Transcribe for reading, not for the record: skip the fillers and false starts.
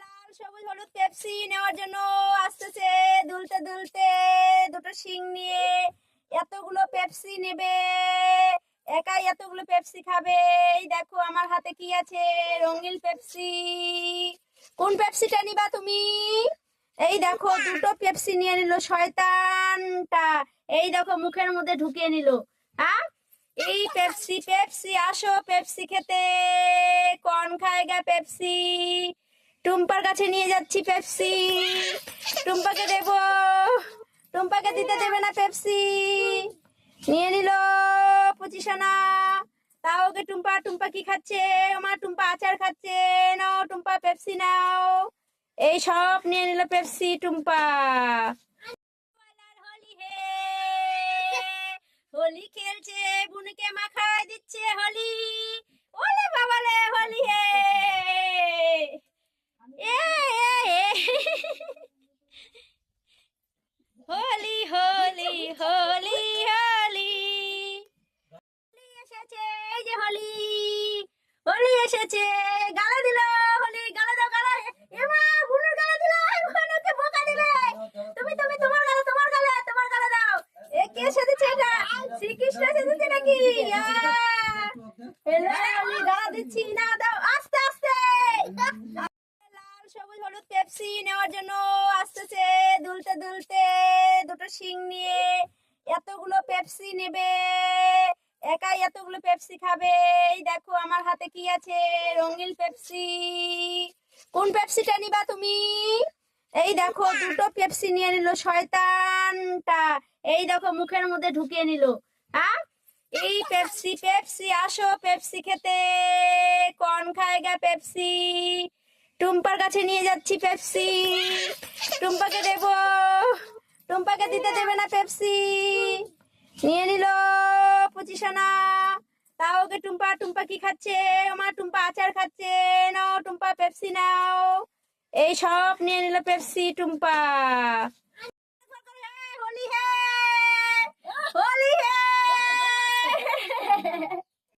লাল সবুজ হলুদ পেপসি নেওয়ার জন্য আসতেছে দুলতে দুলতে দুটো শিং নিয়ে। এতগুলো পেপসি নেবে, একাই এতগুলো পেপসি খাবে। এই দেখো আমার হাতে কি আছে, রঙিন পেপসি। কোন পেপসিটা নিবা তুমি? এই দেখো দুটো পেপসি নিয়ে নিল শয়তানটা। এই দেখো মুখের মধ্যে ঢুকিয়ে নিল। হ্যাঁ, এই পেপসি পেপসি আসো পেপসি খেতে। কौन খায়গা পেপসি? টুম্পার কাছে নিয়ে যাচ্ছি পেপসি। টুম্পাকে দেব, টুম্পাকে দিতে দেবে না পেপসি। নিয়ে নিল পচিশানা। তাও ওকে টুম্পা, টুম্পা কি খাচ্ছে? আমার টুম্পা আচার খাচ্ছে। নাও টুম্পা পেপসি নাও। এই সব নিয়ে নিল পেপসি টুম্পা। হোলি হে, হোলি খেলছে, বুনুকে মাখায় দিচ্ছে হোলি। ওলে বাবালে হোলি হে। হোলি হোলি হোলি হোলি এসেছে, এই যে হোলি, হোলি এসেছে। গালা দিল হোলি, গালা দাও গালা। এমা বুনুর গালা দিল, বুনুকে বোকা দিলে। তুমি তুমি তোমার গালা, তোমার গালা, তোমার গালা দাও। এ কে সেজেছে এটা? শ্রীকৃষ্ণ সেজেছে নাকি? হেলো হোলি গালা দিচ্ছি না, দাও আস্তে আস্তে। লাল সবুজ হলুদ পেপসি নেওয়ার জন্য আসতেছে দুলতে দুলতে দুটো শিং নিয়ে। এতগুলো পেপসি নেবে, একাই এতগুলো পেপসি খাবে। এই দেখো আমার হাতে কি আছে, রঙিন পেপসি। কোন পেপসিটা নিবা তুমি? এই দেখো দুটো পেপসি নিয়ে নিল শয়তানটা। এই দেখো মুখের মধ্যে ঢুকিয়ে নিল। হ্যাঁ, এই পেপসি পেপসি আসো পেপসি খেতে। कौन খায়গা পেপসি? টুম্পার কাছে নিয়ে যাচ্ছি পেপসি। টুম্পাকে দেব, টুম্পাকে দিতে দেবে না পেপসি। নিয়ে নিল পচিশানা। তাও ওকে টুম্পা, টুম্পা কি খাচ্ছে? আমার টুম্পা আচার খাচ্ছে। নাও টুম্পা পেপসি নাও। এই সব নিয়ে নিল পেপসি টুম্পা।